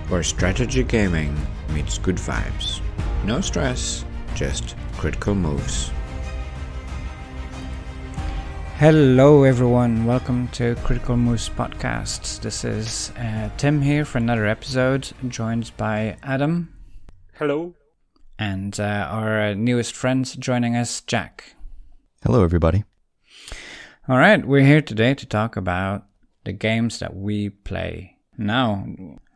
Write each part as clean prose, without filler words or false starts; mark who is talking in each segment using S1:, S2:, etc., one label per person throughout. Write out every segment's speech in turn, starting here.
S1: where strategy gaming meets good vibes. No stress, just critical moves. Hello everyone, welcome to Critical Moves Podcast. This is Tim here for another episode, joined by Adam.
S2: Hello.
S1: And our newest friend joining us, Jack.
S3: Hello everybody.
S1: Alright, we're here today to talk about the games that we play. Now,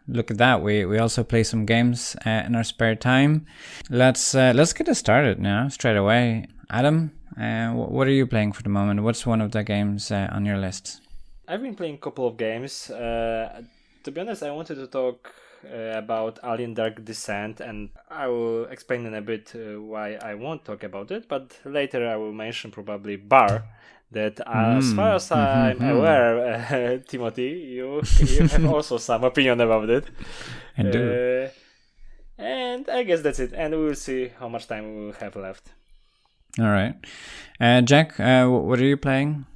S1: look at that, we also play some games in our spare time. Let's get it started now, straight away. Adam, what are you playing for the moment? What's one of the games on your list?
S2: I've been playing a couple of games. To be honest, I wanted to talk about Alien Dark Descent, and I will explain in a bit why I won't talk about it, but later I will mention probably Bar, that as far as I'm aware, Timothy, you have also some opinion about it.
S1: I do.
S2: And I guess that's it, and we will see how much time we will have left.
S1: All right. Jack, what are you playing?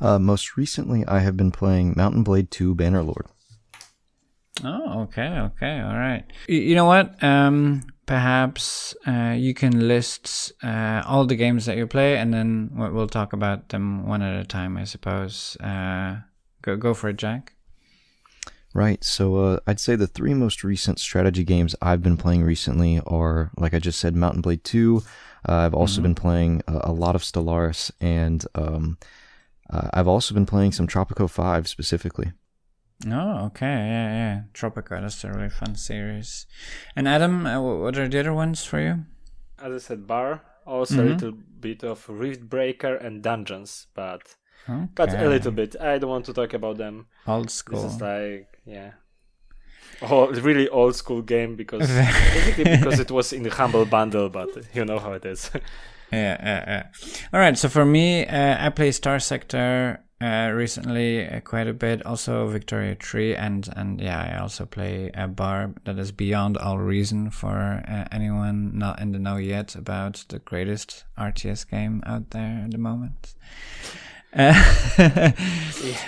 S3: Most recently, I have been playing Mountain Blade 2 Bannerlord.
S1: Oh, okay, all right. You know what? Perhaps you can list all the games that you play, and then we'll talk about them one at a time, I suppose. Go for it, Jack.
S3: Right, so I'd say the three most recent strategy games I've been playing recently are, like I just said, Mountain Blade 2. I've also been playing a lot of Stellaris, and I've also been playing some Tropico 5 specifically.
S1: Oh, okay, yeah. Tropico, that's a really fun series. And Adam, what are the other ones for you?
S2: As I said, Bar, also a little bit of Riftbreaker and Dungeons, but a little bit. I don't want to talk about them.
S1: Old school.
S2: This is like, really old school game basically because it was in the Humble Bundle, but you know how it is.
S1: Yeah. All right, so for me, I play Star Sector recently quite a bit, also Victoria 3, and I also play a Bar. That is beyond all reason for anyone not in the know yet about the greatest RTS game out there at the moment.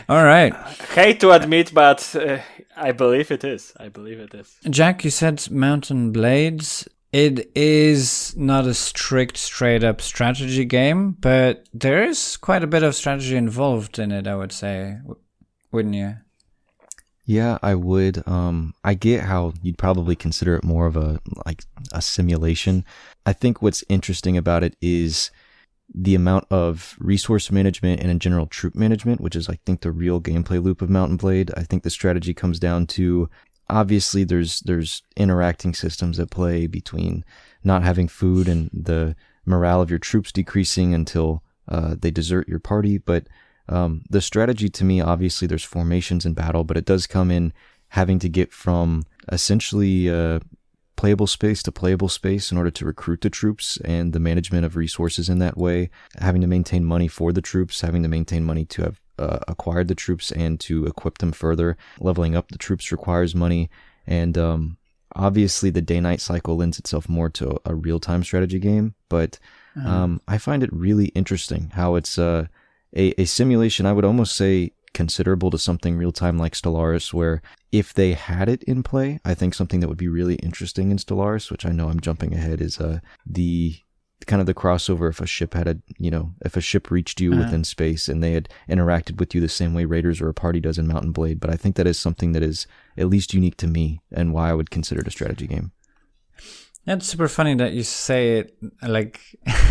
S1: All right.
S2: I hate to admit, but I believe it is.
S1: Jack, you said Mountain Blades. It is not a strict, straight-up strategy game, but there is quite a bit of strategy involved in it, I would say. Wouldn't you?
S3: Yeah, I would. I get how you'd probably consider it more of a simulation. I think what's interesting about it is the amount of resource management and in general troop management, which is, I think, the real gameplay loop of Mountain Blade. I think the strategy comes down to, obviously, there's interacting systems at play between not having food and the morale of your troops decreasing until they desert your party. But the strategy, to me, obviously, there's formations in battle, but it does come in having to get from essentially playable space to playable space in order to recruit the troops, and the management of resources in that way, having to maintain money for the troops, having to maintain money to have acquired the troops and to equip them further. Leveling up the troops requires money, and obviously the day-night cycle lends itself more to a real-time strategy game, but I find it really interesting how it's a simulation, I would almost say considerable to something real-time like Stellaris, where if they had it in play, I think something that would be really interesting in Stellaris, which I know I'm jumping ahead, is the kind of the crossover. If a ship had if a ship reached you within space and they had interacted with you the same way Raiders or a party does in Mountain Blade. But I think that is something that is at least unique to me and why I would consider it a strategy game.
S1: That's super funny that you say it like,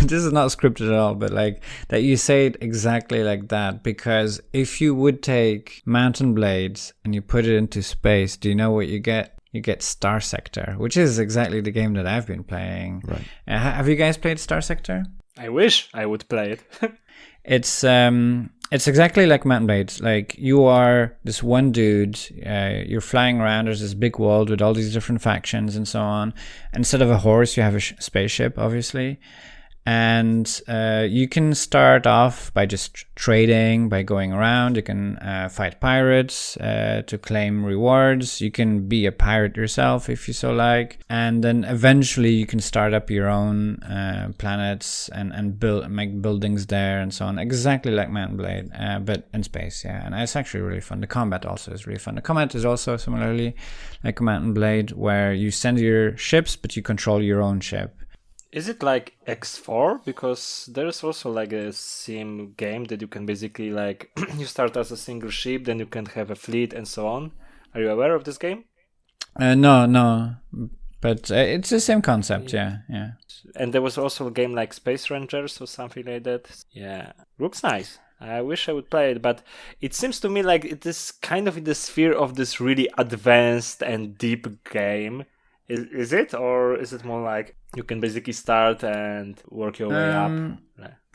S1: this is not scripted at all, but like that you say it exactly like that, because if you would take Mountain Blades and you put it into space, do you know what you get? You get Star Sector, which is exactly the game that I've been playing.
S3: Right.
S1: Have you guys played Star Sector?
S2: I wish I would play it.
S1: It's exactly like Mountain Blade. Like, you are this one dude, you're flying around, there's this big world with all these different factions and so on. And instead of a horse, you have a spaceship, obviously. And you can start off by just trading, by going around. You can fight pirates to claim rewards. You can be a pirate yourself if you so like. And then eventually you can start up your own planets and make buildings there and so on. Exactly like Mount and Blade, but in space, yeah. And it's actually really fun. The combat also is really fun. The combat is also similarly like Mount and Blade, where you send your ships, but you control your own ship.
S2: Is it like X4? Because there's also like a sim game that you can basically like you start as a single ship, then you can have a fleet and so on. Are you aware of this game?
S1: No, but it's the same concept, yeah.
S2: And there was also a game like Space Rangers or something like that. Yeah, looks nice. I wish I would play it, but it seems to me like it is kind of in the sphere of this really advanced and deep game. Is it, or is it more like you can basically start and work your way up?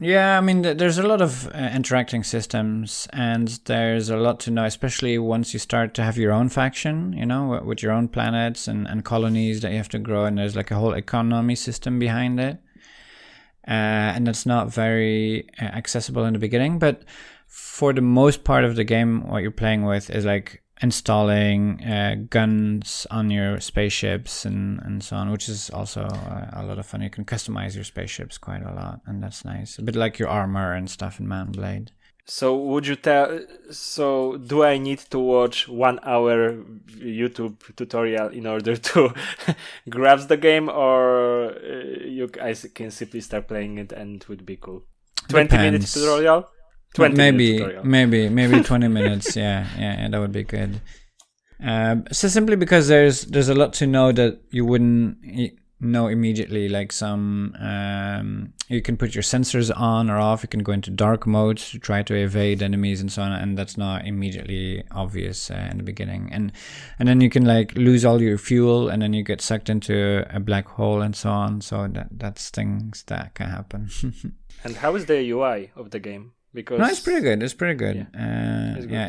S1: Yeah, I mean, there's a lot of interacting systems, and there's a lot to know, especially once you start to have your own faction, you know, with your own planets and colonies that you have to grow, and there's like a whole economy system behind it. And that's not very accessible in the beginning, but for the most part of the game, what you're playing with is like installing guns on your spaceships and so on, which is also a lot of fun. You can customize your spaceships quite a lot, and that's nice. A bit like your armor and stuff in Mount and Blade.
S2: So would you tell? So do I need to watch 1 hour YouTube tutorial in order to grasp the game, or I can simply start playing it and it would be cool? 20-minute tutorial. 20 maybe 20 minutes. Yeah, that would be good. So simply because there's a lot to know that you wouldn't know immediately. Like some, you can put your sensors on or off. You can go into dark mode to try to evade enemies and so on, and that's not immediately obvious in the beginning. And then you can like lose all your fuel, and then you get sucked into a black hole and so on. So that's things that can happen. And how is the UI of the game? Because
S1: no, it's pretty good.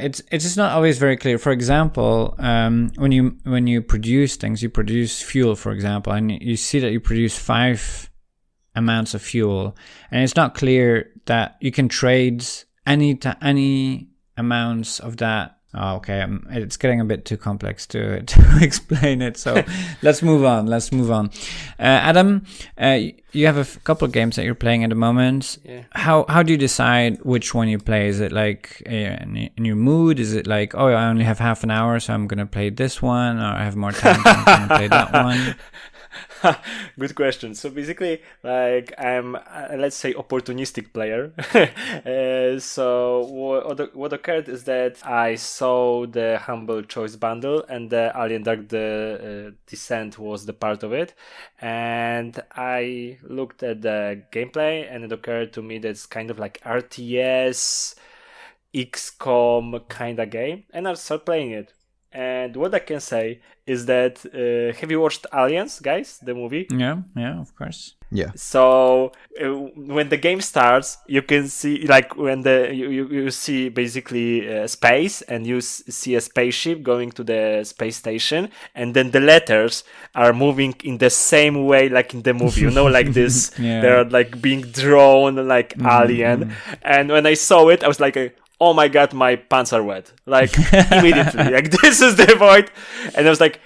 S1: It's just not always very clear. For example, when you produce things, you produce fuel, for example, and you see that you produce 5 amounts of fuel, and it's not clear that you can trade any amounts of that. Oh, okay, it's getting a bit too complex to explain it, so let's move on. Adam, you have a couple of games that you're playing at the moment.
S2: Yeah.
S1: How do you decide which one you play? Is it like in your mood? Is it like, oh, I only have half an hour, so I'm going to play this one, or I have more time, so I'm going to play that one?
S2: Good question. So basically, like I'm, let's say, opportunistic player. So what occurred is that I saw the Humble Choice bundle, and the Alien Dark Descent was the part of it. And I looked at the gameplay, and it occurred to me that it's kind of like RTS, XCOM kind of game, and I started playing it. And what I can say is that have you watched Aliens, guys, the movie?
S1: Yeah, of course.
S3: Yeah.
S2: So when the game starts, you can see like when you see basically space, and you see a spaceship going to the space station, and then the letters are moving in the same way like in the movie, you know, like this.
S1: Yeah.
S2: They're like being drawn like Alien. And when I saw it, I was like, oh my god, my pants are wet. Like, immediately. Like, this is the point. And I was like,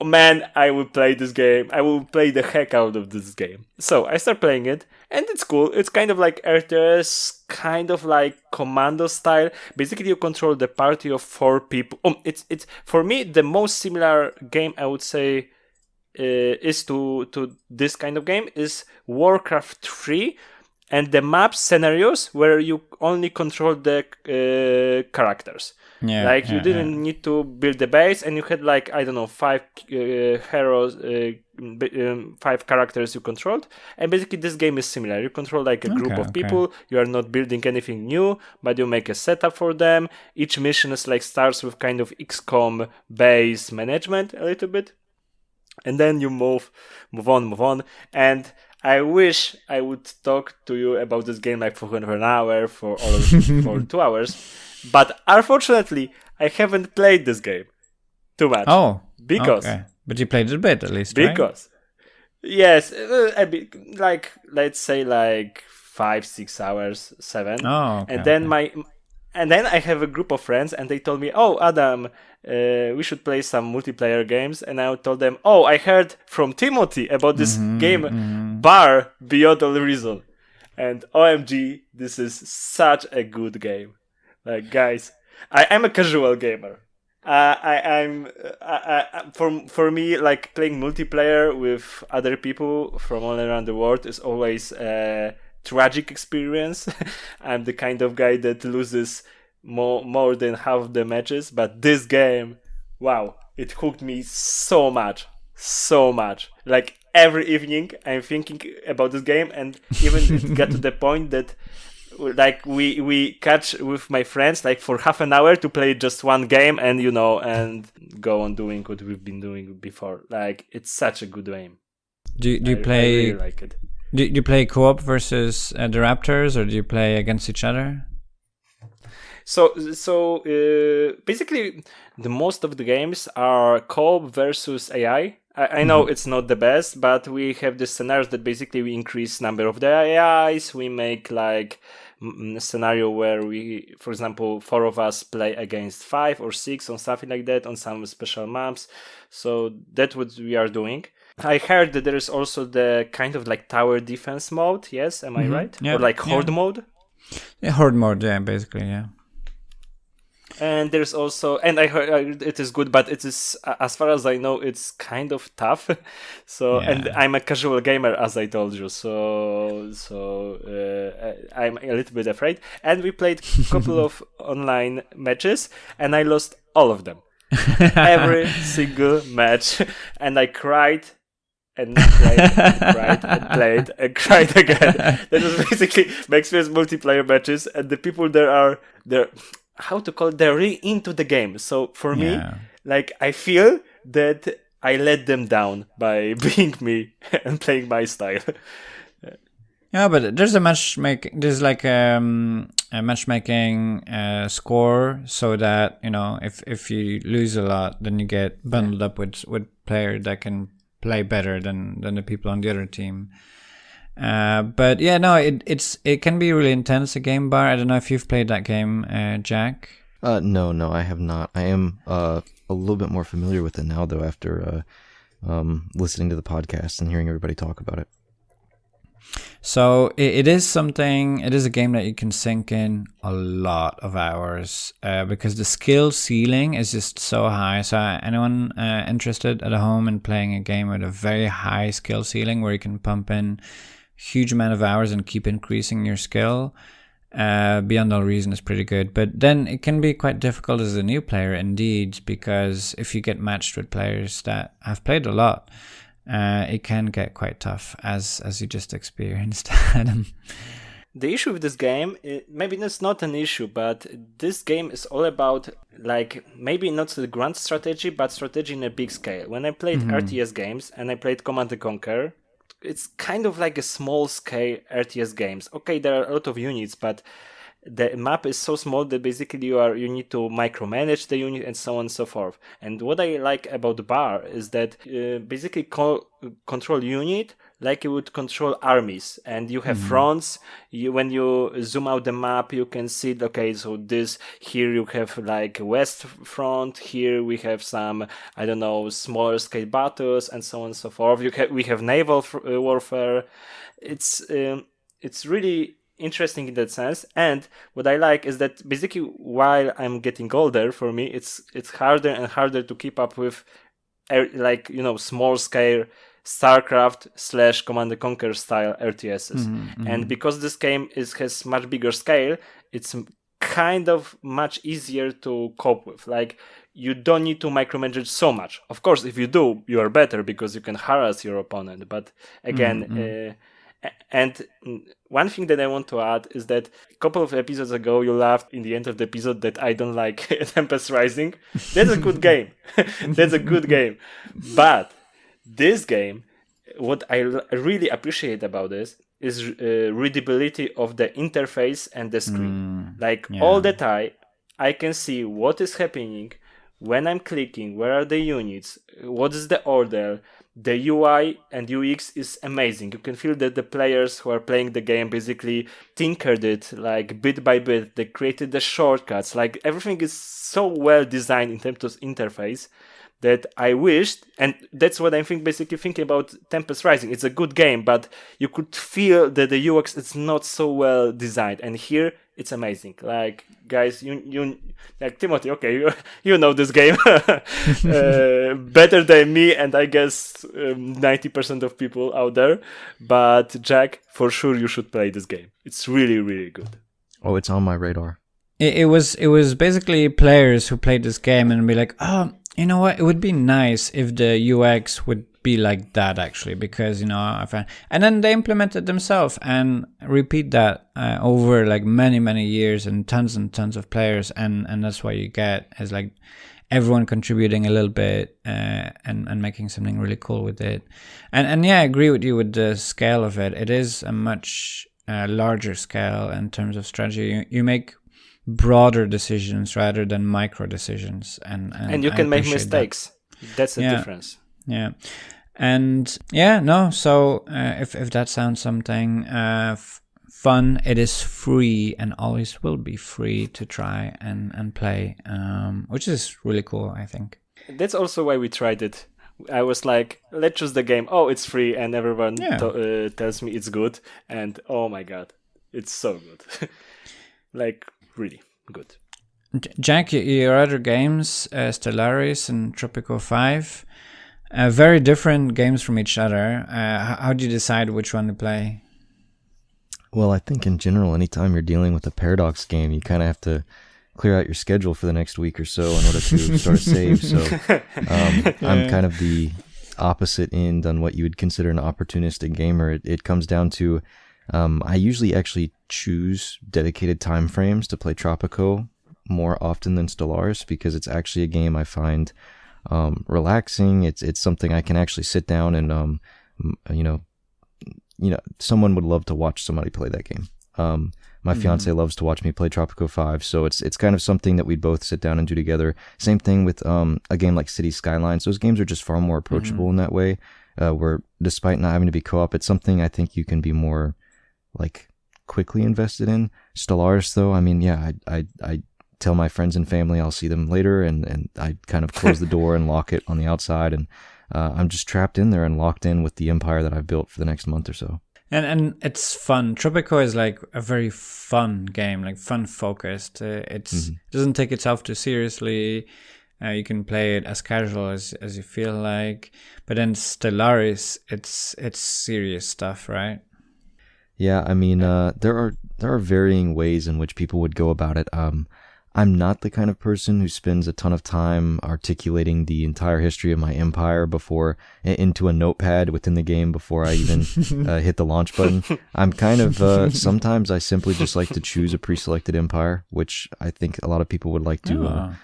S2: oh, man, I will play this game. I will play the heck out of this game. So I start playing it, and it's cool. It's kind of like RTS, kind of like Commando style. Basically, you control the party of 4 people. It's for me, the most similar game, I would say, is to this kind of game is Warcraft 3. And the map scenarios where you only control the characters. You didn't need to build the base, and you had like, I don't know, 5 heroes, 5 characters you controlled. And basically this game is similar. You control like a group of people. You are not building anything new, but you make a setup for them. Each mission is like starts with kind of XCOM base management a little bit. And then you move on. And I wish I would talk to you about this game like for an hour, for 2 hours, but unfortunately, I haven't played this game too much.
S1: Oh,
S2: because
S1: okay. But you played it a bit at least,
S2: because Yes, a bit, like let's say like 5, 6 hours, 7,
S1: Oh, okay,
S2: and then
S1: okay.
S2: I have a group of friends, and they told me, "Oh, Adam, we should play some multiplayer games." And I told them, "Oh, I heard from Timothy about this game, Bar Beyond All Reason," and OMG, this is such a good game. Like, guys, I'm a casual gamer. For me, like playing multiplayer with other people from all around the world is always a tragic experience. I'm the kind of guy that loses more than half the matches, but this game, wow, it hooked me so much, so much. Like every evening, I'm thinking about this game, and even it got to the point that like we catch with my friends like for half an hour to play just one game, and and go on doing what we've been doing before. Like, it's such a good game.
S1: Do you
S2: I really
S1: play
S2: like it.
S1: do you play co-op versus the Raptors, or do you play against each other?
S2: So basically, the most of the games are co-op versus AI. I know it's not the best, but we have this scenarios that basically we increase number of the AIs. We make like scenario where we, for example, 4 of us play against 5 or 6 or something like that on some special maps. So that's what we are doing. I heard that there is also the kind of like tower defense mode. Yes, am I right?
S1: Yeah,
S2: Or like
S1: yeah.
S2: horde mode.
S1: Yeah, horde mode, yeah, basically, yeah.
S2: And there's also, and I heard it is good, but it is, as far as I know, it's kind of tough. So, and
S1: Yeah.
S2: I'm a casual gamer, as I told you. I'm a little bit afraid. And we played a couple of online matches, and I lost all of them, every single match, and I cried. And played, and cried, and played, and cried again. That was basically my experience multiplayer matches, and the people they're how to call it, they're really into the game. So for me,
S1: Yeah.
S2: like, I feel that I let them down by being me and playing my style.
S1: Yeah, but there's there's like a matchmaking score, so that if you lose a lot, then you get bundled up with player that can play better than the people on the other team. But yeah, no, it can be really intense, a game bar. I don't know if you've played that game, Jack.
S3: No, I have not. I am a little bit more familiar with it now, though, after listening to the podcast and hearing everybody talk about it.
S1: So it is a game that you can sink in a lot of hours because the skill ceiling is just so high. So anyone interested at home in playing a game with a very high skill ceiling where you can pump in huge amount of hours and keep increasing your skill, Beyond All Reason is pretty good. But then it can be quite difficult as a new player indeed, because if you get matched with players that have played a lot, it can get quite tough, as you just experienced, Adam.
S2: The issue with this game, maybe that's not an issue, but this game is all about, like, maybe not the grand strategy, but strategy in a big scale. When I played RTS games and I played Command & Conquer, it's kind of like a small scale RTS games. Okay, there are a lot of units, but the map is so small that basically you need to micromanage the unit and so on and so forth. And what I like about the bar is that basically control unit like you would control armies, and you have fronts. When you zoom out the map, you can see, okay, so this here you have like west front, here we have some, I don't know, smaller scale battles and so on and so forth. We have naval warfare. It's really interesting in that sense. And what I like is that basically while I'm getting older, for me it's harder and harder to keep up with small scale StarCraft / Command & Conquer style RTSs. And because this game has much bigger scale, it's kind of much easier to cope with. Like, you don't need to micromanage so much. Of course, if you do, you are better because you can harass your opponent. But again, and one thing that I want to add is that a couple of episodes ago, you laughed in the end of the episode that I don't like Tempest Rising. That's a good game. That's a good game. But this game, what I really appreciate about this is readability of the interface and the screen. All the time, I can see what is happening when I'm clicking, where are the units, what is the order, the UI and UX is amazing. You can feel that the players who are playing the game basically tinkered it like bit by bit. They created the shortcuts. Like everything is so well designed in terms of interface that I wished, and that's what I'm basically thinking about Tempest Rising. It's a good game, but you could feel that the UX is not so well designed. And here it's amazing. Like guys, you like Timothy. Okay, you know this game better than me, and I guess 90% of people out there. But Jack, for sure, you should play this game. It's really, really good.
S3: Oh, it's on my radar.
S1: It was basically players who played this game and be like, oh, you know what? It would be nice if the UX would be like that, actually, because, you know, I found, and then they implemented themselves and repeat that over like many years and tons of players, and that's what you get is like everyone contributing a little bit and making something really cool with it. And yeah, I agree with you with the scale of it. It is a much larger scale in terms of strategy. You make broader decisions rather than micro decisions, and
S2: you can make mistakes. That's the difference.
S1: Yeah. And yeah, no, so if that sounds something fun, it is free and always will be free to try and play, which is really cool, I think.
S2: That's also why we tried it. I was like, let's choose the game. Oh, it's free, and everyone tells me it's good, and oh my god, it's so good. Like, really good.
S1: Jack, your other games, Stellaris and Tropico 5, very different games from each other. How do you decide which one to play?
S3: Well, I think in general, anytime you're dealing with a Paradox game, you kind of have to clear out your schedule for the next week or so in order to start a save. So I'm kind of the opposite end on what you would consider an opportunistic gamer. It comes down to I usually actually choose dedicated time frames to play Tropico more often than Stellaris, because it's actually a game I find relaxing. It's something I can actually sit down and you know someone would love to watch somebody play that game. My fiance loves to watch me play Tropico 5, so it's kind of something that we'd both sit down and do together. Same thing with a game like City Skylines. Those games are just far more approachable in that way, where despite not having to be co-op, it's something I think you can be more like quickly invested in. Stellaris, though, I mean, yeah, I tell my friends and family I'll see them later, and I kind of close the door and lock it on the outside, and I'm just trapped in there and locked in with the empire that I've built for the next month or so.
S1: And it's fun. Tropico is like a very fun game, like fun focused. It doesn't take itself too seriously. You can play it as casual as you feel like. But then Stellaris, it's serious stuff, right?
S3: Yeah, I mean, there are varying ways in which people would go about it. I'm not the kind of person who spends a ton of time articulating the entire history of my empire into a notepad within the game before I even hit the launch button. I'm kind of, sometimes I simply just like to choose a pre-selected empire, which I think a lot of people would like to,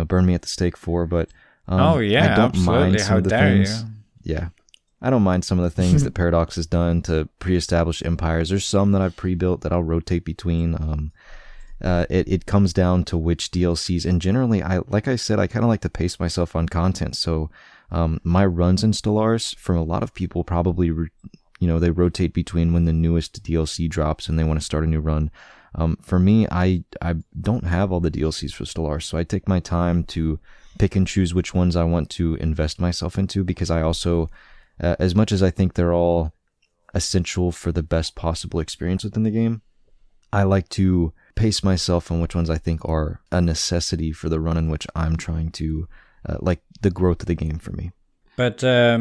S3: burn me at the stake for, but I don't mind some of the things. Yeah. I don't mind some of the things that Paradox has done to pre-establish empires. There's some that I've pre-built that I'll rotate between. It comes down to which DLCs, and generally, like I said, I kind of like to pace myself on content. So, my runs in Stellaris, from a lot of people, probably, they rotate between when the newest DLC drops and they want to start a new run. For me, I don't have all the DLCs for Stellaris, so I take my time to pick and choose which ones I want to invest myself into, because I also, as much as I think they're all essential for the best possible experience within the game, I like to pace myself on which ones I think are a necessity for the run in which I'm trying to, like the growth of the game for me.
S1: But I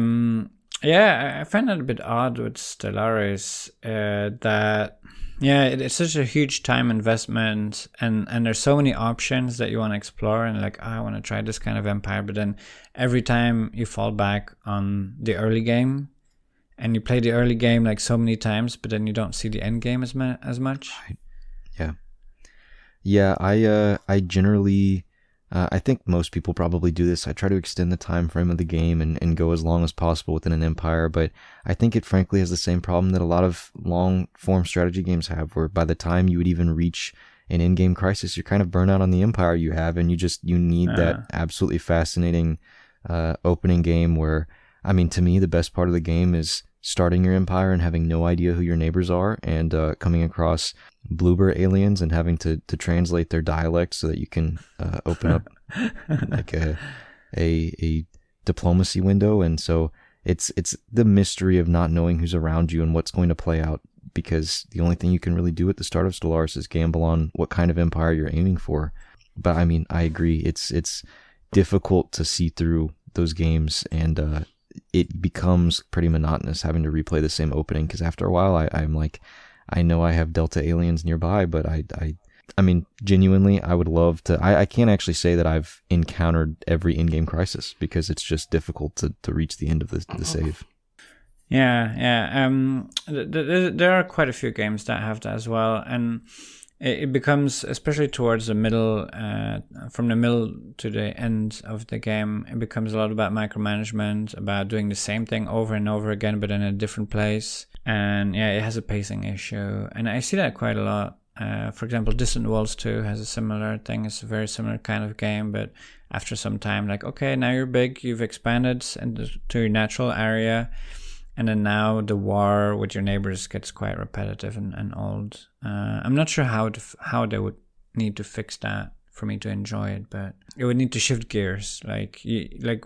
S1: find it a bit odd with Stellaris that, it's such a huge time investment, and there's so many options that you want to explore, and like, I want to try this kind of empire, but then every time you fall back on the early game, and you play the early game like so many times, but then you don't see the end game as much.
S3: Right. Yeah, I generally, I think most people probably do this. I try to extend the time frame of the game and go as long as possible within an empire, but I think it frankly has the same problem that a lot of long-form strategy games have, where by the time you would even reach an in-game crisis, you're kind of burnt out on the empire you have, and you need that absolutely fascinating opening game where I mean, to me, the best part of the game is starting your empire and having no idea who your neighbors are, and coming across bloober aliens and having to translate their dialect so that you can open up like a diplomacy window. And so it's the mystery of not knowing who's around you and what's going to play out, because the only thing you can really do at the start of Stellaris is gamble on what kind of empire you're aiming for. But I mean, I agree, it's difficult to see through those games, and it becomes pretty monotonous having to replay the same opening, because after a while I'm like, I know I have Delta aliens nearby, but I mean, genuinely, I would love to. I can't actually say that I've encountered every in-game crisis, because it's just difficult to reach the end of the save.
S1: Yeah. There are quite a few games that have that as well, and it becomes, especially towards the middle, from the middle to the end of the game, it becomes a lot about micromanagement, about doing the same thing over and over again, but in a different place. And yeah, it has a pacing issue, and I see that quite a lot. For example, Distant Worlds 2 has a similar thing. It's a very similar kind of game, but after some time, like, okay, now you're big, you've expanded to your natural area, and then now the war with your neighbors gets quite repetitive and old. I'm not sure how they would need to fix that for me to enjoy it, but it would need to shift gears, like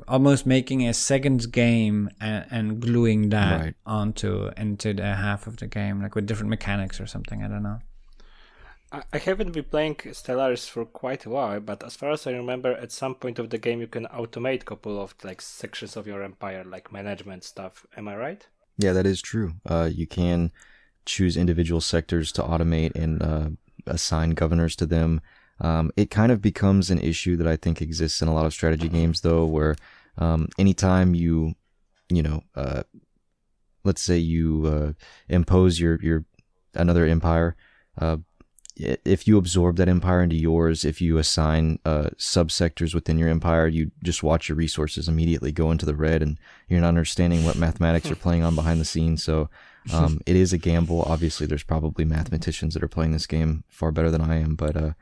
S1: almost making a second game and gluing that into the half of the game, like with different mechanics or something. I don't know.
S2: I haven't been playing Stellaris for quite a while, but as far as I remember, at some point of the game you can automate a couple of like sections of your empire, like management stuff. Am I right?
S3: Yeah, that is true. You can choose individual sectors to automate and assign governors to them. It kind of becomes an issue that I think exists in a lot of strategy games, though, where anytime let's say you impose your another empire. If you absorb that empire into yours, if you assign subsectors within your empire, you just watch your resources immediately go into the red, and you're not understanding what mathematics are playing on behind the scenes. So it is a gamble. Obviously, there's probably mathematicians that are playing this game far better than I am, but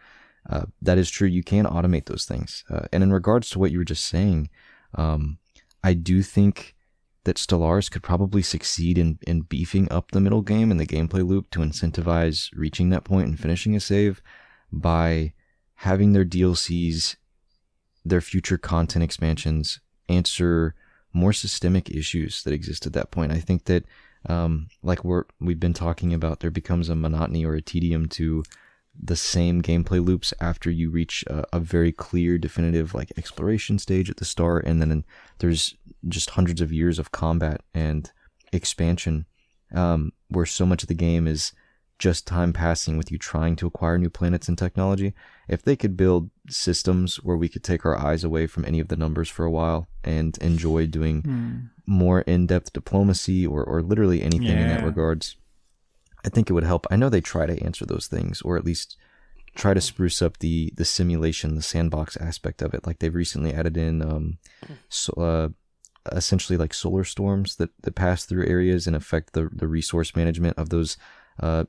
S3: that is true. You can automate those things. And in regards to what you were just saying, I do think that Stellaris could probably succeed in beefing up the middle game and the gameplay loop to incentivize reaching that point and finishing a save by having their DLCs, their future content expansions, answer more systemic issues that exist at that point. I think that, like we've been talking about, there becomes a monotony or a tedium to the same gameplay loops after you reach a very clear, definitive like exploration stage at the start, and then there's just hundreds of years of combat and expansion, where so much of the game is just time passing with you trying to acquire new planets and technology. If they could build systems where we could take our eyes away from any of the numbers for a while and enjoy doing more in-depth diplomacy or literally anything in that regards, I think it would help. I know they try to answer those things, or at least try to spruce up the simulation, the sandbox aspect of it. Like they've recently added in essentially like solar storms that pass through areas and affect the resource management of those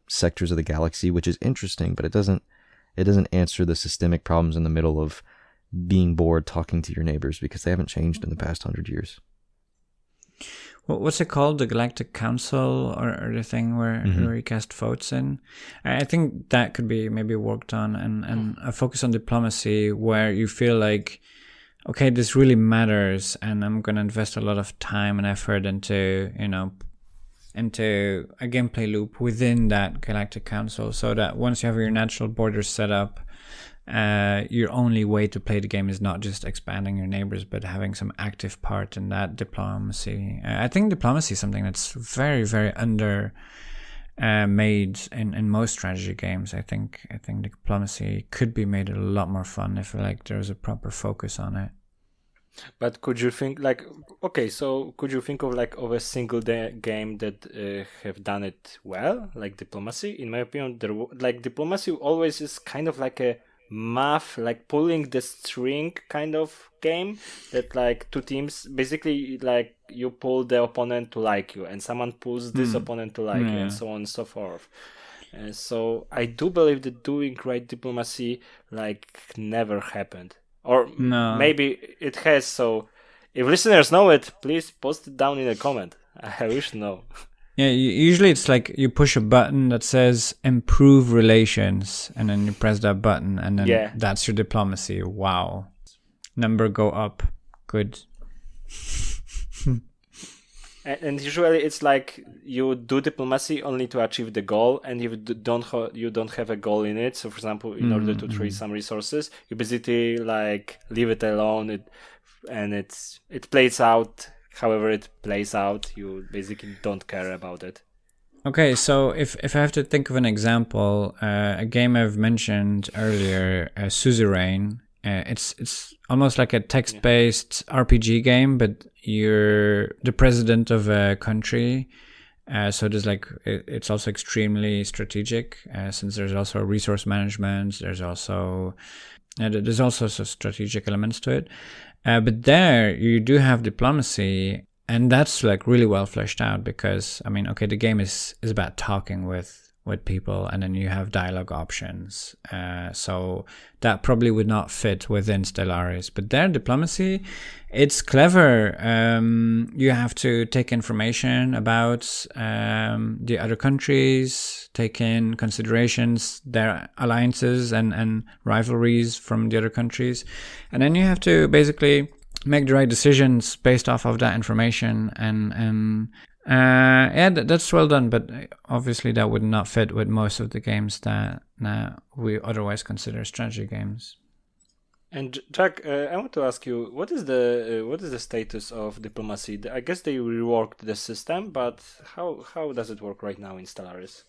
S3: sectors of the galaxy, which is interesting, but it doesn't answer the systemic problems in the middle of being bored talking to your neighbors, because they haven't changed in the past 100 years.
S1: What's it called? The Galactic Council, or the thing where you cast votes in? I think that could be maybe worked on, and a focus on diplomacy where you feel like, okay, this really matters, and I'm going to invest a lot of time and effort into a gameplay loop within that Galactic Council, so that once you have your natural borders set up, your only way to play the game is not just expanding your neighbors, but having some active part in that diplomacy. I think diplomacy is something that's very, very under made in most strategy games. I think diplomacy could be made a lot more fun if like there was a proper focus on it.
S2: But could you think could you think of a single game that have done it well, like diplomacy? In my opinion, diplomacy always is kind of like a math, like pulling the string kind of game, that like two teams basically, like you pull the opponent to like you, and someone pulls this opponent to like you, and so on and so forth. And so I do believe that doing right diplomacy like never happened, or maybe it has. So If listeners know it, please post it down in a comment. I wish to know.
S1: Yeah, usually it's like you push a button that says improve relations, and then you press that button, and then that's your diplomacy. Wow. Number go up. Good.
S2: And usually it's like you do diplomacy only to achieve the goal, and if you don't have a goal in it, so for example, in order to trade some resources, you basically like leave it alone, it plays out however it plays out. You basically don't care about it.
S1: Okay, so if I have to think of an example, a game I've mentioned earlier, Suzerain, it's almost like a text-based RPG game, but you're the president of a country. So there's it's also extremely strategic, since there's also resource management. There's also some strategic elements to it. But there you do have diplomacy, and that's like really well fleshed out, because I mean, okay, the game is about talking with people, and then you have dialogue options. So that probably would not fit within Stellaris. But their diplomacy, it's clever. You have to take information about the other countries, take in considerations, their alliances and rivalries from the other countries. And then you have to basically make the right decisions based off of that information, and that's well done, but obviously that would not fit with most of the games that we otherwise consider strategy games.
S2: And Jack, I want to ask you, what is the status of diplomacy? I guess they reworked the system, but how does it work right now in Stellaris?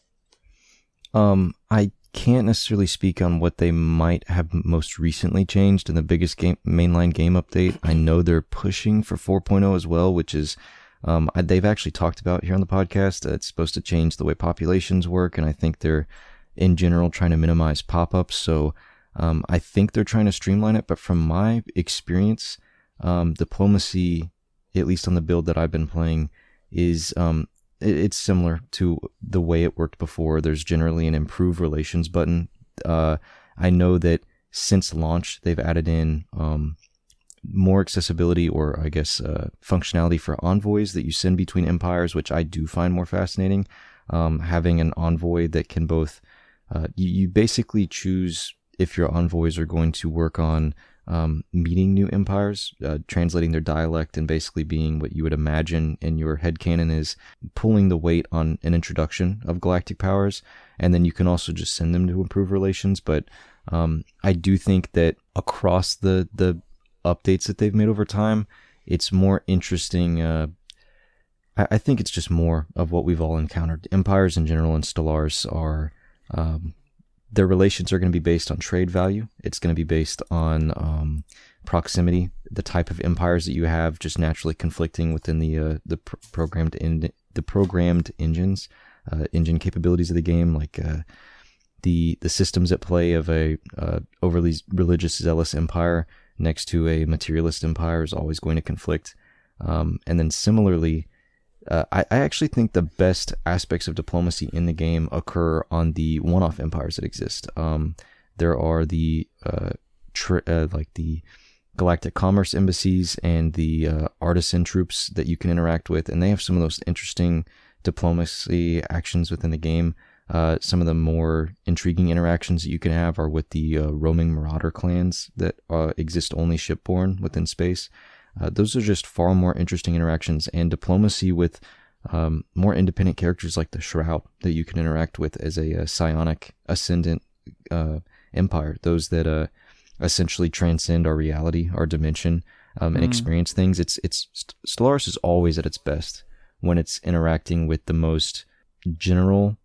S3: I can't necessarily speak on what they might have most recently changed in the biggest mainline game update. I know they're pushing for 4.0 as well, which is they've actually talked about here on the podcast. It's supposed to change the way populations work, and I think they're in general trying to minimize pop-ups. So I think they're trying to streamline it. But from my experience, diplomacy, at least on the build that I've been playing, is it's similar to the way it worked before. There's generally an improve relations button. I know that since launch, they've added in more accessibility, or I guess functionality for envoys that you send between empires, which I do find more fascinating. Having an envoy that can both, you basically choose if your envoys are going to work on meeting new empires, translating their dialect, and basically being what you would imagine in your headcanon is pulling the weight on an introduction of galactic powers. And then you can also just send them to improve relations. But I do think that across the updates that they've made over time, it's more interesting. I think it's just more of what we've all encountered. Empires in general and Stellaris are, their relations are going to be based on trade value. It's going to be based on proximity, the type of empires that you have just naturally conflicting within the programmed engines, engine capabilities of the game, like the systems at play of a overly religious, zealous empire next to a materialist empire is always going to conflict. And then similarly, I actually think the best aspects of diplomacy in the game occur on the one-off empires that exist. There are the like the galactic commerce embassies and the artisan troops that you can interact with, and they have some of those interesting diplomacy actions within the game. Some of the more intriguing interactions that you can have are with the roaming marauder clans that exist only shipborne within space. Those are just far more interesting interactions, and diplomacy with more independent characters like the Shroud that you can interact with as a psionic ascendant empire, those that essentially transcend our reality, our dimension, and experience things. Stellaris is always at its best when it's interacting with the most general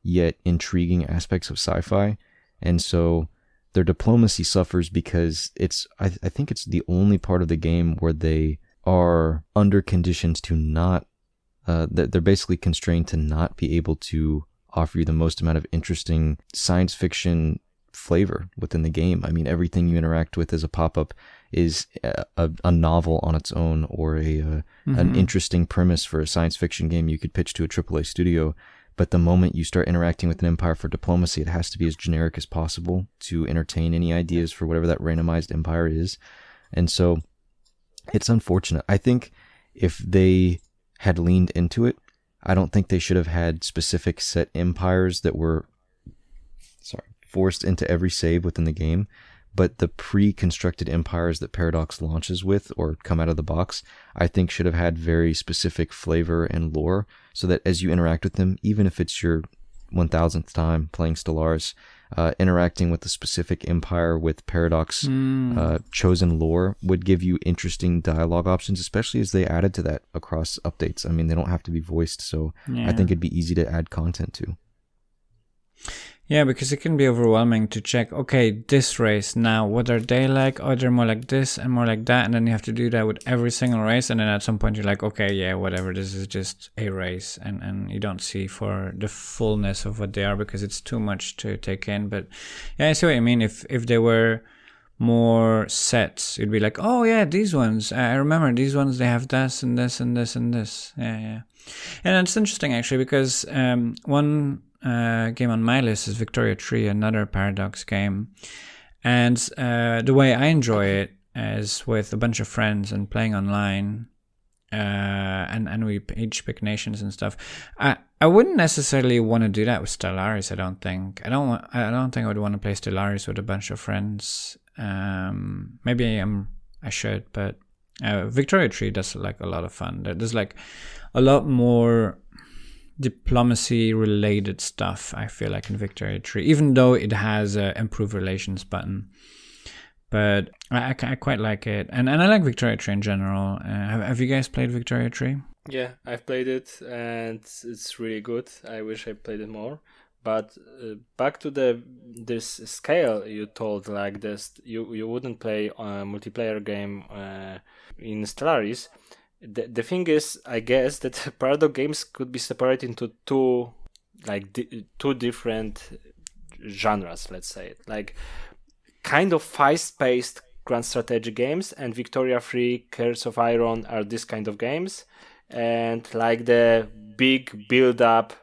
S3: yet intriguing aspects of sci-fi, and so their diplomacy suffers because I think it's the only part of the game where they are under conditions to not, they're basically constrained to not be able to offer you the most amount of interesting science fiction flavor within the game. I mean, everything you interact with as a pop-up is a novel on its own, or an interesting premise for a science fiction game you could pitch to a AAA studio. But the moment you start interacting with an empire for diplomacy, it has to be as generic as possible to entertain any ideas for whatever that randomized empire is. And so It's unfortunate. I think if they had leaned into it, I don't think they should have had specific set empires that were forced into every save within the game. But the pre-constructed empires that Paradox launches with or come out of the box, I think should have had very specific flavor and lore, so that as you interact with them, even if it's your 1000th time playing Stellaris, interacting with a specific empire with Paradox chosen lore would give you interesting dialogue options, especially as they added to that across updates. I mean, they don't have to be voiced, so I think it'd be easy to add content to.
S1: Yeah, because it can be overwhelming to check, okay, this race now, what are they like? Oh, they're more like this and more like that. And then you have to do that with every single race. And then at some point you're like, okay, yeah, whatever, this is just a race. And you don't see for the fullness of what they are because it's too much to take in. But yeah, I see what you mean. If they were more sets, you'd be like, oh yeah, these ones, I remember these ones, they have this and this and this and this. Yeah. And it's interesting actually because one game on my list is Victoria 3, another Paradox game. And the way I enjoy it is with a bunch of friends and playing online. And we each pick nations and stuff. I wouldn't necessarily want to do that with Stellaris, I don't think. I don't think I would want to play Stellaris with a bunch of friends. Maybe I should, but Victoria 3 does like a lot of fun. There's like a lot more diplomacy related stuff, I feel like, in Victoria 3, even though it has a improve relations button. But I quite like it, and I like Victoria 3 in general. Have you guys played Victoria 3?
S2: Yeah, I've played it and it's really good. I wish I played it more. But back to this scale you told, like this, you wouldn't play a multiplayer game in Stellaris. The thing is, I guess that Paradox games could be separated into two different genres, let's say it. Like kind of fast-paced grand strategy games, and Victoria 3, Curse of Iron are this kind of games. And like the big build-up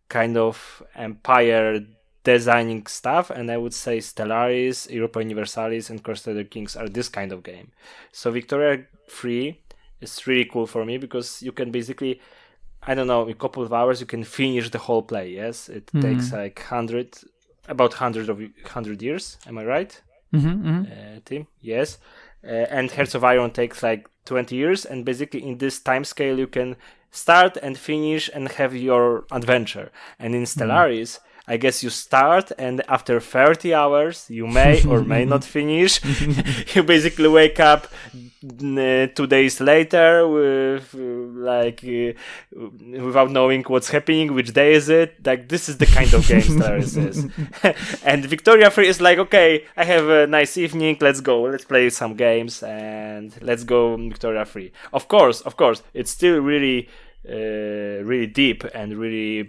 S2: kind of empire designing stuff, and I would say Stellaris, Europa Universalis, and Crusader Kings are this kind of game. So Victoria 3 is really cool for me because you can basically, I don't know, in a couple of hours you can finish the whole play. Yes, it takes like 100 years. Am I right? Tim? Yes. And Hearts of Iron takes like 20 years, and basically in this time scale you can start and finish and have your adventure. And in Stellaris, I guess you start, and after 30 hours, you may or may not finish. You basically wake up 2 days later with without knowing what's happening, which day is it. Like, this is the kind of game Stellaris is. And Victoria 3 is like, okay, I have a nice evening, let's go, let's play some games, and let's go Victoria 3. Of course, it's still really deep and really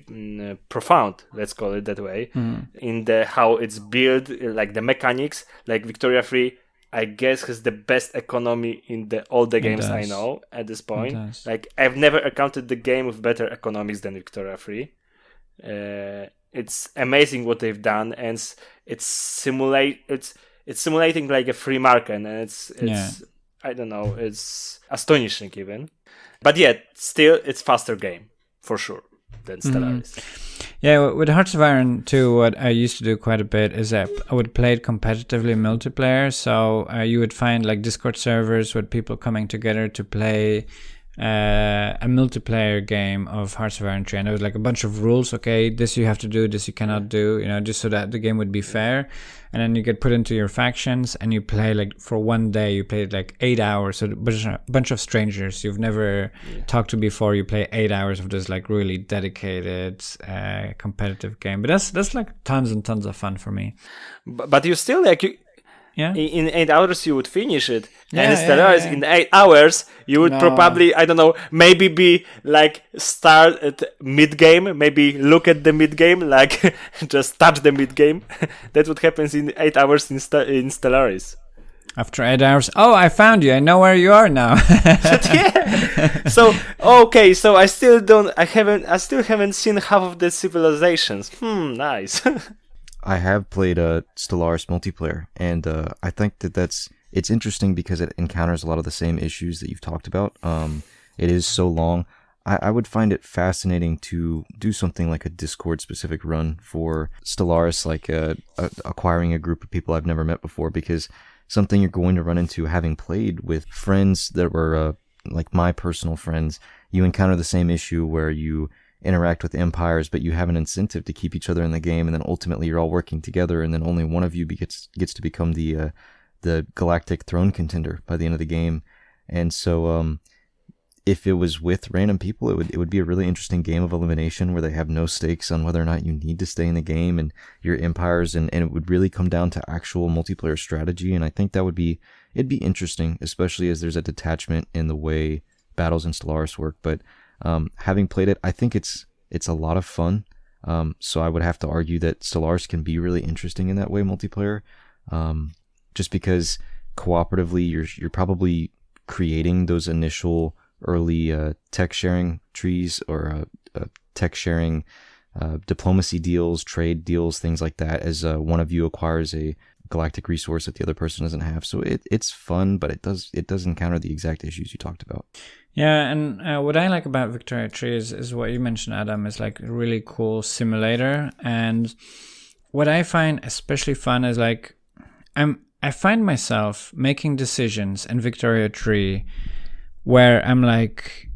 S2: profound, let's call it that way, in the how it's built, like the mechanics. Like Victoria 3, I guess, has the best economy in all the games I know at this point. Like, I've never encountered the game with better economics than Victoria 3. It's amazing what they've done, and it's simulating like a free market, and it's I don't know, it's astonishing even. But yet, still, it's faster game, for sure, than Stellaris.
S1: Yeah, with Hearts of Iron 2, what I used to do quite a bit is I would play it competitively multiplayer. So you would find like Discord servers with people coming together to play a multiplayer game of Hearts of Iron 3. And there was like a bunch of rules. Okay, this you have to do, this you cannot do, just so that the game would be fair. And then you get put into your factions and you play like for one day, you played like 8 hours. So a bunch of strangers you've never talked to before. You play 8 hours of this like really dedicated competitive game. But that's like tons and tons of fun for me.
S2: But you still like in 8 hours you would finish it, and in 8 hours you would probably, I don't know, maybe be like start at mid game, maybe look at the mid game, like just touch the mid game. That's what happens in 8 hours in Stellaris.
S1: After 8 hours, I found you. I know where you are now.
S2: So I still haven't seen half of the civilizations. Nice.
S3: I have played Stellaris multiplayer, and I think that's it's interesting because it encounters a lot of the same issues that you've talked about. It is so long. I would find it fascinating to do something like a Discord specific run for Stellaris, like acquiring a group of people I've never met before, because something you're going to run into having played with friends that were like my personal friends, you encounter the same issue where you interact with empires, but you have an incentive to keep each other in the game, and then ultimately you're all working together, and then only one of you gets to become the galactic throne contender by the end of the game. And so if it was with random people, it would be a really interesting game of elimination where they have no stakes on whether or not you need to stay in the game and your empires, and it would really come down to actual multiplayer strategy. And I think it'd be interesting, especially as there's a detachment in the way battles in Stellaris work. But having played it, I think it's a lot of fun. So I would have to argue that Stellaris can be really interesting in that way, multiplayer. Just because cooperatively, you're probably creating those initial early tech sharing trees or tech sharing diplomacy deals, trade deals, things like that, as one of you acquires a galactic resource that the other person doesn't have. So it's fun, but it does encounter the exact issues you talked about.
S1: Yeah, and what I like about Victoria Tree is what you mentioned, Adam, is like a really cool simulator. And what I find especially fun is like I find myself making decisions in Victoria Tree where I'm like,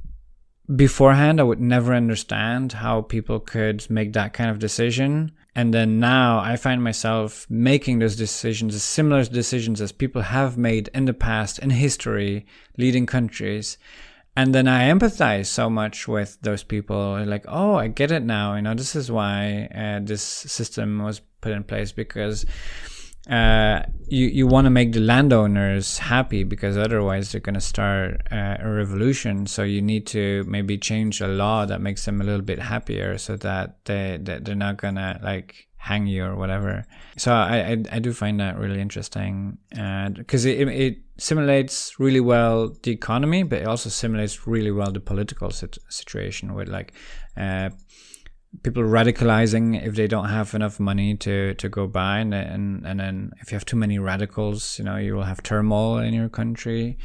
S1: beforehand I would never understand how people could make that kind of decision. And then now I find myself making those decisions, similar decisions as people have made in the past, in history, leading countries. And then I empathize so much with those people. Like, oh, I get it now. You know, this is why this system was put in place, because you want to make the landowners happy, because otherwise they're going to start a revolution. So you need to maybe change a law that makes them a little bit happier, so that they're not going to like hang you or whatever. So I do find that really interesting, because it simulates really well the economy, but it also simulates really well the political situation with like people radicalizing if they don't have enough money to go by, and then if you have too many radicals, you know, you will have turmoil in your country.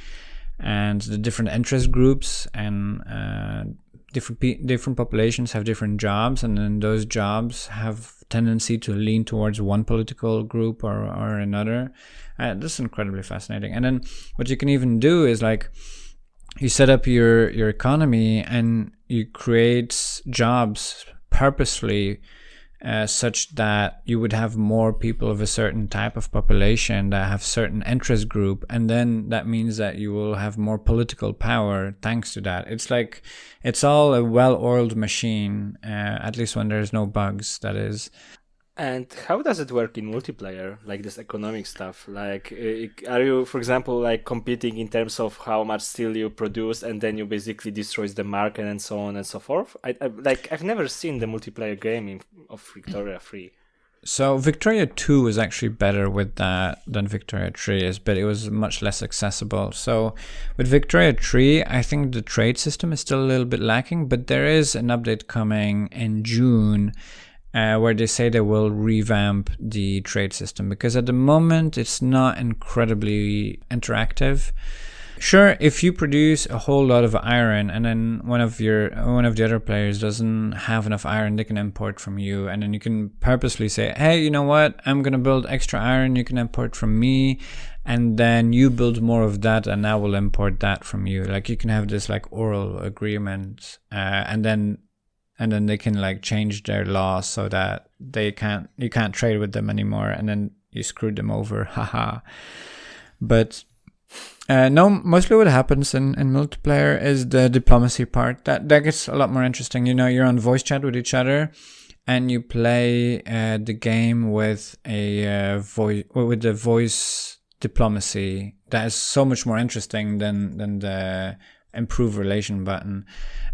S1: And the different interest groups and different populations have different jobs, and then those jobs have tendency to lean towards one political group or another. This is incredibly fascinating. And then what you can even do is like you set up your economy and you create jobs purposely such that you would have more people of a certain type of population that have certain interest group, and then that means that you will have more political power thanks to that. It's like it's all a well-oiled machine, at least when there's no bugs, that is.
S2: And how does it work in multiplayer, like this economic stuff? Like, are you, for example, like competing in terms of how much steel you produce, and then you basically destroys the market and so on and so forth? I've never seen the multiplayer game of Victoria 3.
S1: So Victoria 2 is actually better with that than Victoria 3 is, but it was much less accessible. So with Victoria 3, I think the trade system is still a little bit lacking, but there is an update coming in June where they say they will revamp the trade system, because at the moment it's not incredibly interactive. Sure, if you produce a whole lot of iron and then one of the other players doesn't have enough iron, they can import from you, and then you can purposely say, hey, you know what, I'm gonna build extra iron, you can import from me, and then you build more of that and I will import that from you. Like you can have this like oral agreement, and then they can like change their laws so that you can't trade with them anymore, and then you screwed them over, haha. But no, mostly what happens in multiplayer is the diplomacy part. That gets a lot more interesting. You know, you're on voice chat with each other, and you play the game with the voice diplomacy. That is so much more interesting than the improve relation button.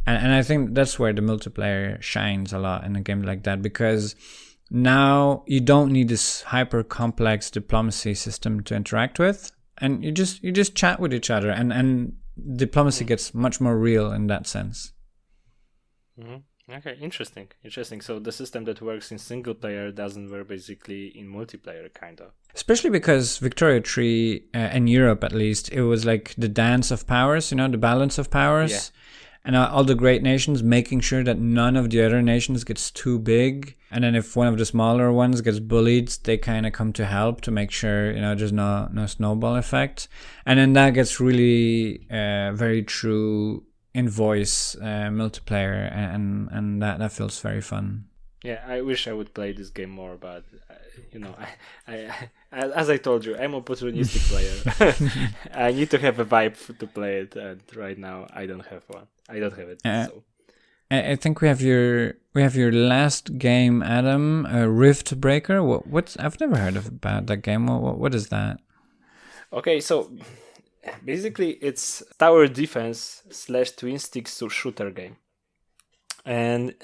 S1: And I think that's where the multiplayer shines a lot in a game like that, because now you don't need this hyper complex diplomacy system to interact with, and you just chat with each other, and diplomacy gets much more real in that sense.
S2: Mm-hmm. Okay, interesting. So the system that works in single player doesn't work basically in multiplayer, kind of.
S1: Especially because Victoria 3, in Europe at least, it was like the dance of powers, the balance of powers.
S2: Yeah.
S1: And all the great nations making sure that none of the other nations gets too big. And then if one of the smaller ones gets bullied, they kind of come to help to make sure, there's no snowball effect. And then that gets really very true in voice multiplayer, and that feels very fun.
S2: Yeah, I wish I would play this game more, but I as I told you, I'm an opportunistic player. I need to have a vibe to play it, and right now I don't have one. I don't have it. So
S1: I think we have your last game, Adam, Rift Breaker. What's I've never heard about that game. What is that?
S2: Okay, so basically it's tower defense / twin stick shooter game. And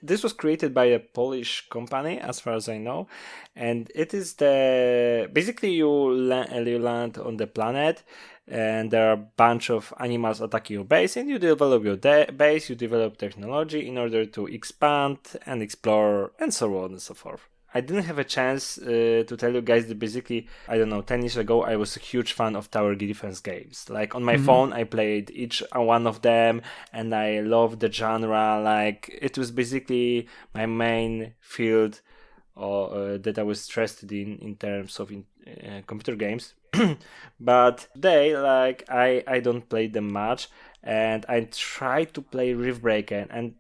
S2: this was created by a Polish company, as far as I know, and it is basically you land on the planet, and there are a bunch of animals attacking your base, and you develop your base, you develop technology in order to expand and explore, and so on and so forth. I didn't have a chance to tell you guys that basically, 10 years ago, I was a huge fan of tower defense games. Like on my phone, I played each one of them, and I loved the genre. Like it was basically my main field that I was interested in terms of computer games. But today, like I don't play them much, and I try to play Rift Breaker, and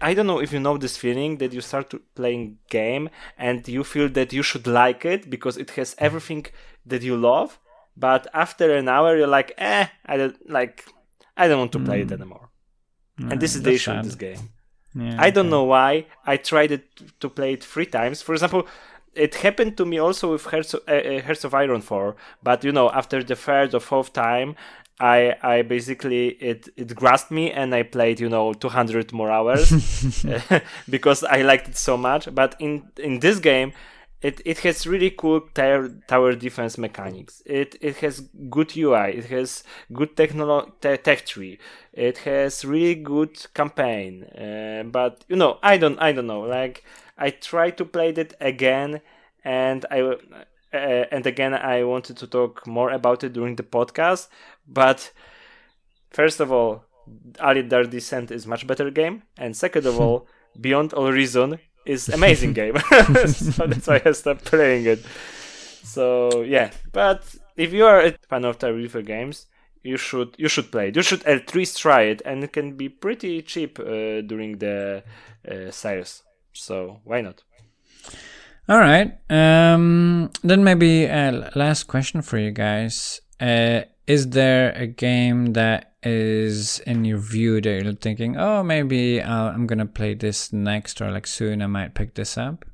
S2: I don't know if you know this feeling that you start playing game and you feel that you should like it because it has everything that you love, but after an hour you're like, I don't want to play it anymore. And this is the issue with this game.
S1: Yeah,
S2: I don't know why. I tried to play it 3 times. For example, it happened to me also with Hearts of Iron 4, but after the 3rd or 4th time, I basically it grasped me and I played 200 more hours because I liked it so much. But in this game, it has really cool tower defense mechanics. It has good UI. It has good tech tree. It has really good campaign. But I don't know. Like I tried to play it again, and again, I wanted to talk more about it during the podcast. But first of all, Alien Dark Descent is much better game, and second of all, Beyond All Reason is amazing game. So that's why I stopped playing it. So yeah, but if you are a fan of tower defense games, you should play it. You should at least try it, and it can be pretty cheap during the sales. So why not?
S1: All right. Then maybe a last question for you guys. Is there a game that is in your view that you're thinking, oh, maybe I'm going to play this next, or like soon I might pick this up?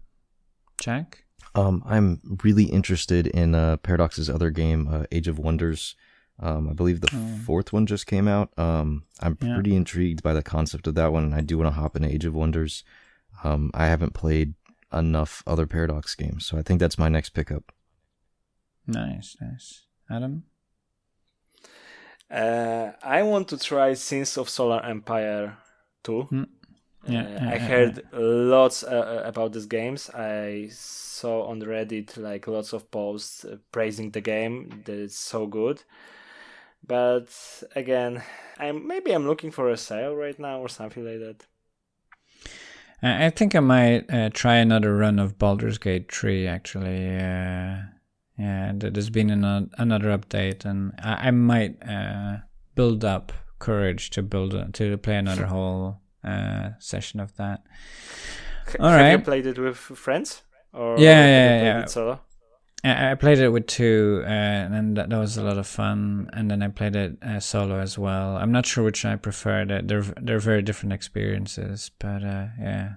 S1: Jack?
S3: I'm really interested in Paradox's other game, Age of Wonders. I believe the 4th one just came out. I'm pretty intrigued by the concept of that one, and I do want to hop into Age of Wonders. I haven't played enough other Paradox games, so I think that's my next pickup.
S1: Nice. Adam?
S2: I want to try Sins of Solar Empire 2. I heard lots about these games. I saw on Reddit like lots of posts praising the game, that it's so good. But again, I'm looking for a sale right now or something like that.
S1: I think I might try another run of Baldur's Gate 3 actually. There's been another update, and I might build up courage to play another whole session of that.
S2: Have you played it with friends? Or
S1: yeah.
S2: Solo?
S1: I played it with 2, and that was a lot of fun. And then I played it solo as well. I'm not sure which I prefer. They're very different experiences, but yeah.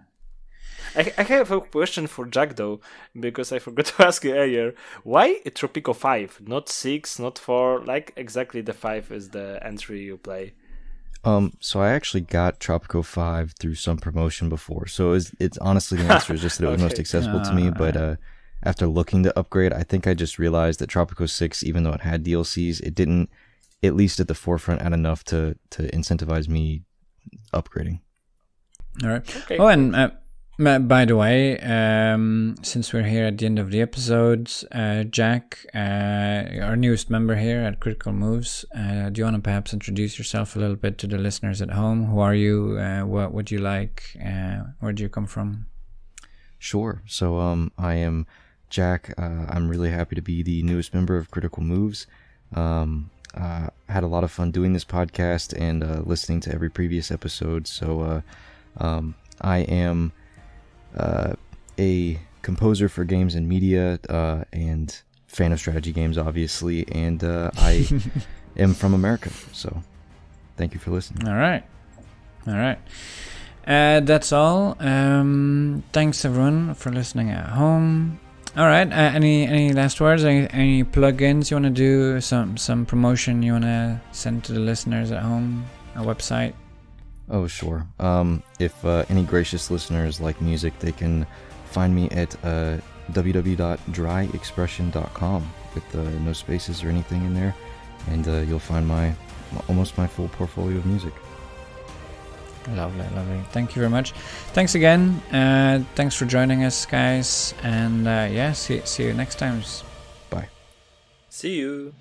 S2: I have a question for Jack though, because I forgot to ask you earlier. Why Tropico 5, not 6, not 4? Like exactly the 5 is the entry you play.
S3: So I actually got Tropico 5 through some promotion before. So it's honestly, the answer is just that it was most accessible to me. But after looking to upgrade, I think I just realized that Tropico 6, even though it had DLCs, it didn't, at least at the forefront, add enough to incentivize me upgrading.
S1: All right.
S2: Okay.
S1: Oh, and by the way, since we're here at the end of the episode, Jack, our newest member here at Critical Moves, do you want to perhaps introduce yourself a little bit to the listeners at home? Who are you? What would you like? Where do you come from?
S3: Sure. So I am Jack. I'm really happy to be the newest member of Critical Moves. Had a lot of fun doing this podcast and listening to every previous episode. So I am a composer for games and media and fan of strategy games, obviously. And I am from America. So thank you for listening.
S1: All right. That's all. Thanks everyone for listening at home. All right. Any last words? Any plugins you want to do? Some promotion you want to send to the listeners at home? A website?
S3: Oh, sure. If any gracious listeners like music, they can find me at www.dryexpression.com with no spaces or anything in there, and you'll find almost my full portfolio of music.
S1: Lovely. Thank you very much. Thanks again. Thanks for joining us, guys. And see you next time.
S3: Bye.
S2: See you.